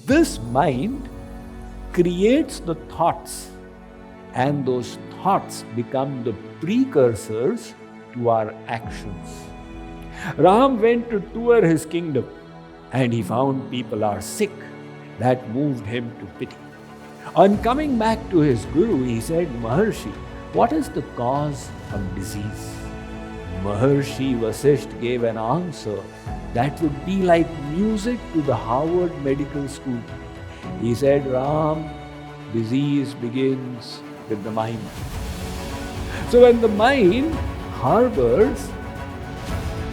This mind creates the thoughts, and those thoughts become the precursors to our actions. Ram went to tour his kingdom, and he found people are sick. That moved him to pity. On coming back to his guru, he said, Maharishi, what is the cause of disease? Maharishi Vasistha gave an answer that would be like music to the Harvard Medical School. He said, Ram, disease begins with the mind. So when the mind harbors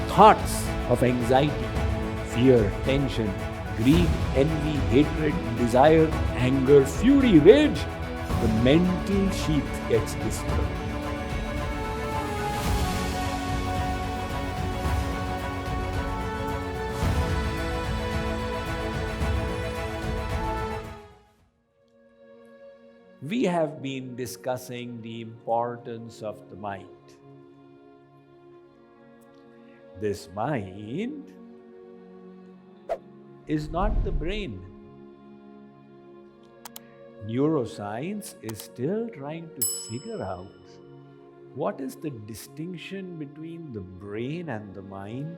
thoughts of anxiety, fear, tension, greed, envy, hatred, desire, anger, fury, rage, the mental sheath gets disturbed. We have been discussing the importance of the mind. This mind is not the brain. Neuroscience is still trying to figure out what is the distinction between the brain and the mind.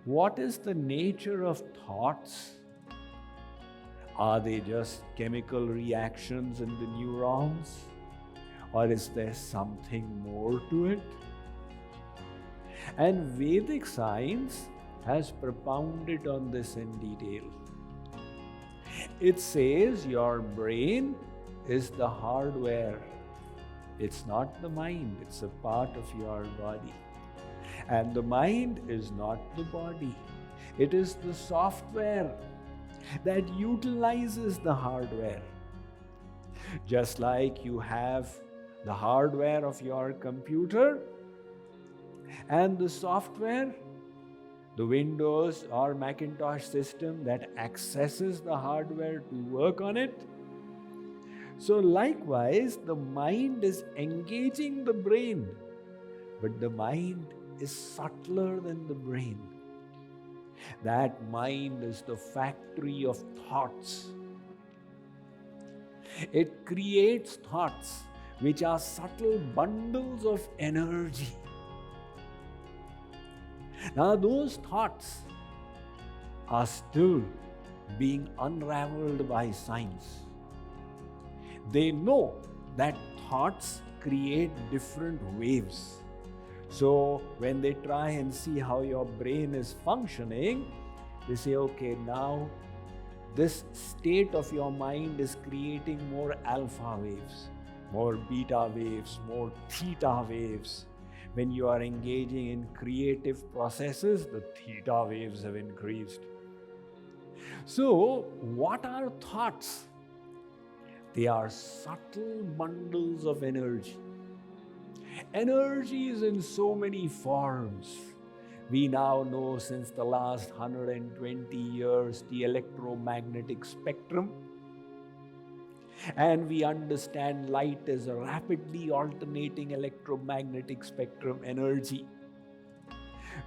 What is the nature of thoughts? Are they just chemical reactions in the neurons? Or is there something more to it? And Vedic science has propounded on this in detail. It says your brain is the hardware. It's not the mind, it's a part of your body. And the mind is not the body. It is the software that utilizes the hardware. Just like you have the hardware of your computer and the software, the Windows or Macintosh system that accesses the hardware to work on it. So likewise, the mind is engaging the brain, but the mind is subtler than the brain. That mind is the factory of thoughts. It creates thoughts which are subtle bundles of energy. Now those thoughts are still being unraveled by science. They know that thoughts create different waves. So when they try and see how your brain is functioning, they say, okay, now this state of your mind is creating more alpha waves, more beta waves, more theta waves. When you are engaging in creative processes, the theta waves have increased. So, what are thoughts? They are subtle bundles of energy. Energy is in so many forms. We now know since the last 120 years the electromagnetic spectrum. And we understand light is a rapidly alternating electromagnetic spectrum energy.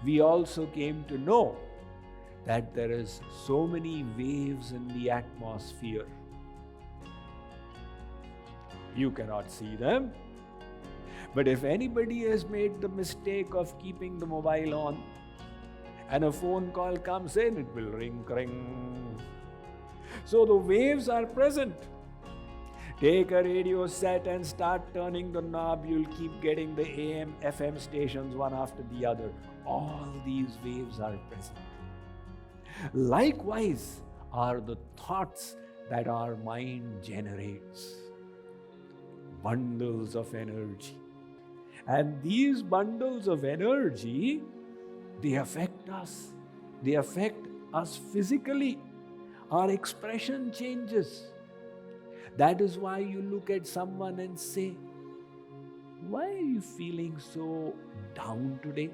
We also came to know that there is so many waves in the atmosphere. You cannot see them. But if anybody has made the mistake of keeping the mobile on and a phone call comes in, it will ring, ring. So the waves are present. Take a radio set and start turning the knob. You'll keep getting the AM, FM stations one after the other. All these waves are present. Likewise are the thoughts that our mind generates. Bundles of energy. And these bundles of energy, they affect us. They affect us physically. Our expression changes. That is why you look at someone and say, why are you feeling so down today?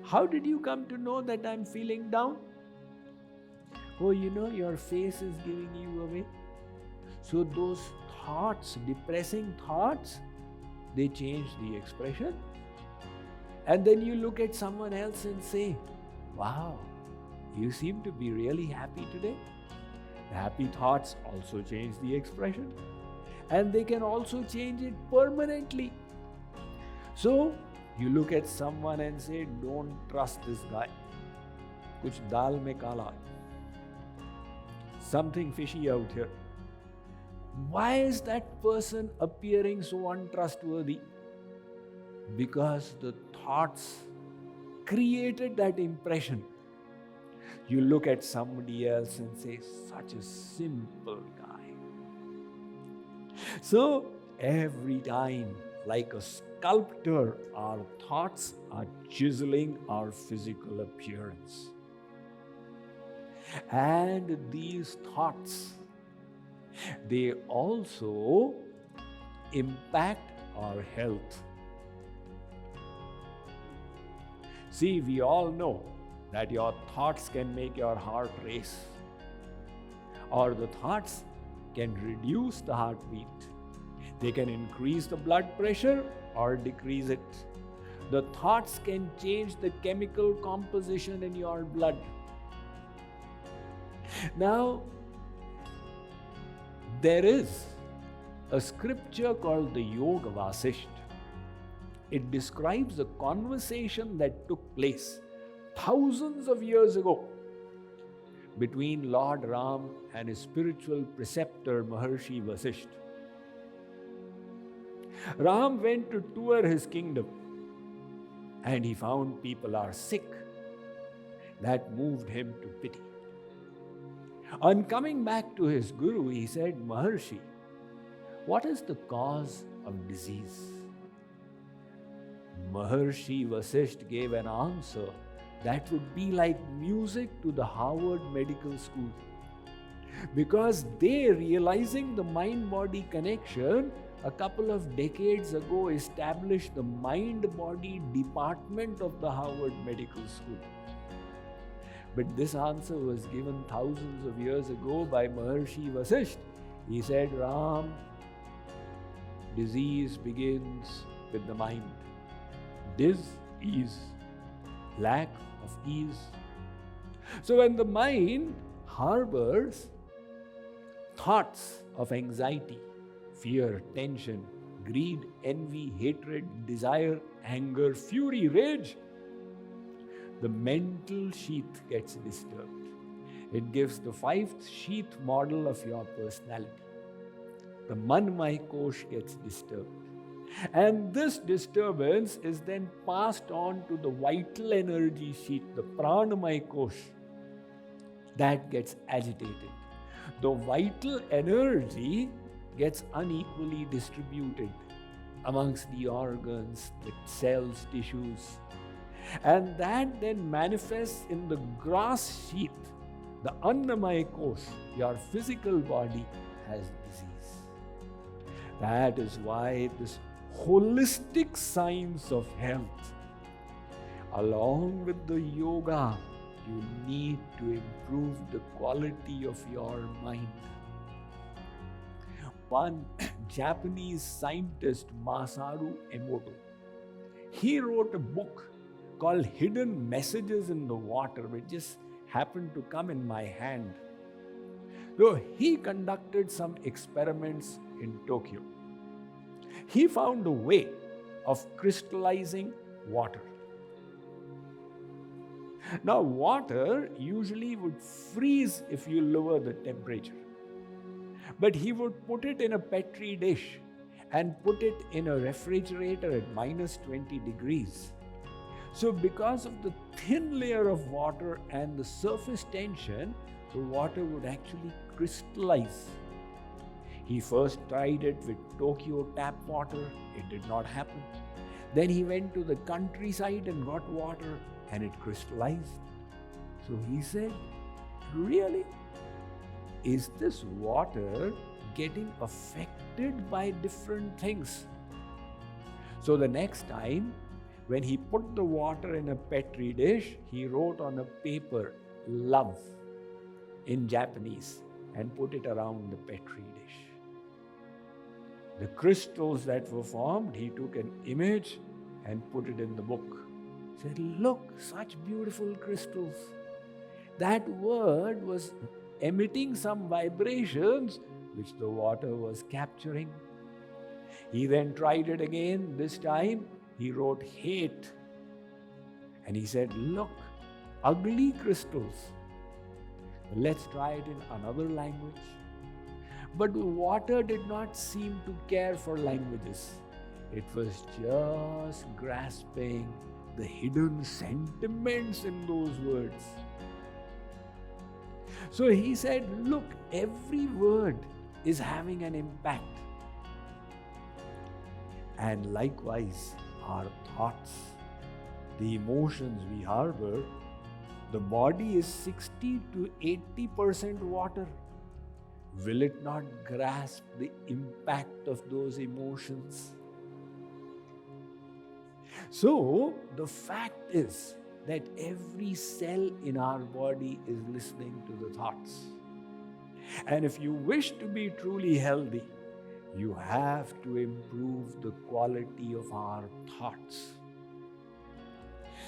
How did you come to know that I'm feeling down? Oh, your face is giving you away. So those thoughts, depressing thoughts, they change the expression. And then you look at someone else and say, wow, You seem to be really happy today. The happy thoughts also change the expression, and they can also change it permanently. So, you look at someone and say, don't trust this guy. Kuch dal mein kala. Something fishy out here. Why is that person appearing so untrustworthy? Because the thoughts created that impression. You look at somebody else and say, such a simple guy. So, every time, like a sculptor, our thoughts are chiseling our physical appearance. And these thoughts, they also impact our health. See, we all know that your thoughts can make your heart race, or the thoughts can reduce the heartbeat. They can increase the blood pressure or decrease it. The thoughts can change the chemical composition in your blood. Now, there is a scripture called the Yoga Vasistha. It describes a conversation that took place thousands of years ago between Lord Ram and his spiritual preceptor Maharishi Vasistha. Ram went to tour his kingdom and he found people are sick. That moved him to pity. On coming back to his guru, he said, Maharishi, what is the cause of disease? Maharishi Vasistha gave an answer that would be like music to the Harvard Medical School. Because they, realizing the mind-body connection, a couple of decades ago established the mind-body department of the Harvard Medical School. But this answer was given thousands of years ago by Maharishi Vasistha. He said, Ram, disease begins with the mind. Dis-ease, lack of ease. So when the mind harbors thoughts of anxiety, fear, tension, greed, envy, hatred, desire, anger, fury, rage, the mental sheath gets disturbed. It gives the fifth sheath model of your personality. The manmay kosh gets disturbed. And this disturbance is then passed on to the vital energy sheath, the pranamay kosh. That gets agitated. The vital energy gets unequally distributed amongst the organs, the cells, tissues. And that then manifests in the grass sheath, the annamay kosh. Your physical body has disease. That is why this holistic science of health, along with the yoga, you need to improve the quality of your mind. One Japanese scientist, Masaru Emoto, he wrote a book called Hidden Messages in the Water, which just happened to come in my hand. So he conducted some experiments in Tokyo. He found a way of crystallizing water. Now, water usually would freeze if you lower the temperature. But he would put it in a Petri dish and put it in a refrigerator at minus 20 degrees. So because of the thin layer of water and the surface tension, the water would actually crystallize. He first tried it with Tokyo tap water. It did not happen. Then he went to the countryside and got water and it crystallized. So he said, really? Is this water getting affected by different things? So the next time, when he put the water in a Petri dish, he wrote on a paper, love, in Japanese, and put it around the Petri dish. The crystals that were formed, he took an image and put it in the book. He said, look, such beautiful crystals. that word was emitting some vibrations which the water was capturing. He then tried it again. This time he wrote hate. And he said, look, ugly crystals. Let's try it in another language. But the water did not seem to care for languages. It was just grasping the hidden sentiments in those words. So he said, look, every word is having an impact. And likewise, our thoughts, the emotions we harbor, the body is 60 to 80% water. Will it not grasp the impact of those emotions? So, the fact is that every cell in our body is listening to the thoughts. And if you wish to be truly healthy, you have to improve the quality of our thoughts.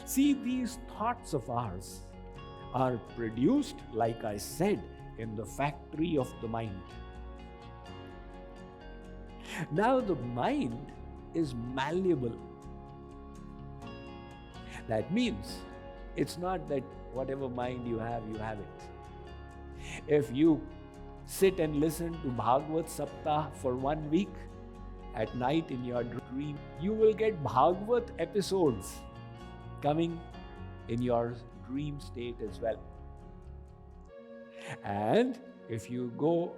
See, these thoughts of ours are produced, like I said, in the factory of the mind. Now, the mind is malleable. That means it's not that whatever mind you have it. If you sit and listen to Bhagavad Saptah for 1 week, at night in your dream, you will get Bhagavad episodes coming in your dream state as well. And if you go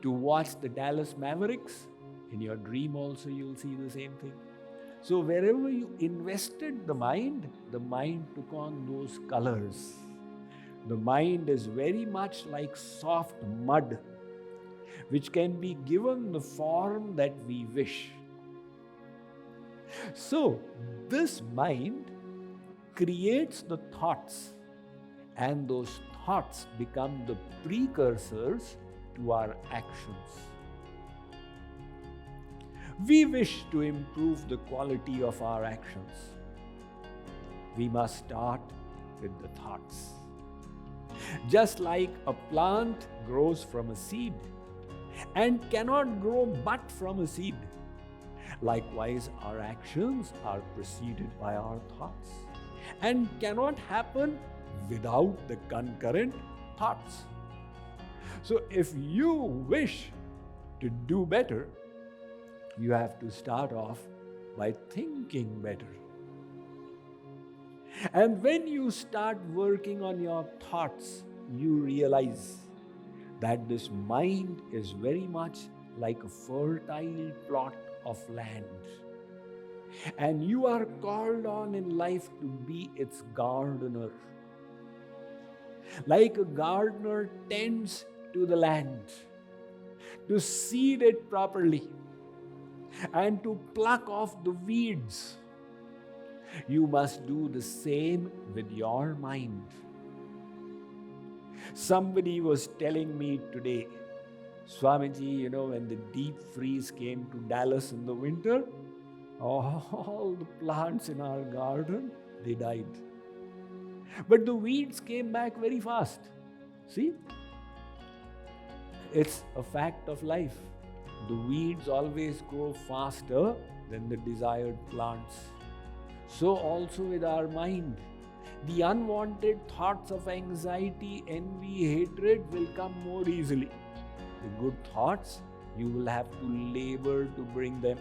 to watch the Dallas Mavericks, in your dream also you'll see the same thing. So wherever you invested the mind took on those colors. The mind is very much like soft mud, which can be given the form that we wish. So this mind creates the thoughts, and those thoughts become the precursors to our actions. We wish to improve the quality of our actions. We must start with the thoughts. Just like a plant grows from a seed and cannot grow but from a seed, likewise our actions are preceded by our thoughts and cannot happen without the concurrent thoughts. So if you wish to do better, you have to start off by thinking better. And when you start working on your thoughts, you realize that this mind is very much like a fertile plot of land. And you are called on in life to be its gardener. Like a gardener tends to the land, to seed it properly, and to pluck off the weeds. You must do the same with your mind. Somebody was telling me today, Swamiji, when the deep freeze came to Dallas in the winter, all the plants in our garden, they died. But the weeds came back very fast. See? It's a fact of life. The weeds always grow faster than the desired plants. So also with our mind. The unwanted thoughts of anxiety, envy, hatred will come more easily. The good thoughts, you will have to labor to bring them.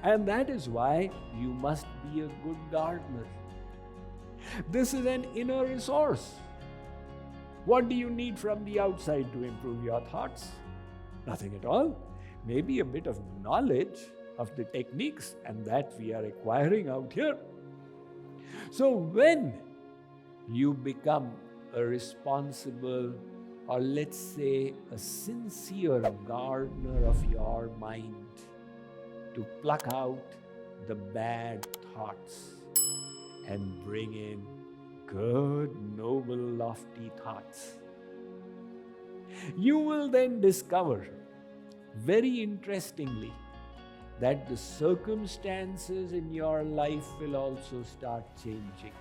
And that is why you must be a good gardener. This is an inner resource. What do you need from the outside to improve your thoughts? Nothing at all. Maybe a bit of knowledge of the techniques, and that we are acquiring out here. So when you become a responsible, or let's say a sincere gardener of your mind, to pluck out the bad thoughts and bring in good, noble, lofty thoughts, you will then discover, very interestingly, that the circumstances in your life will also start changing.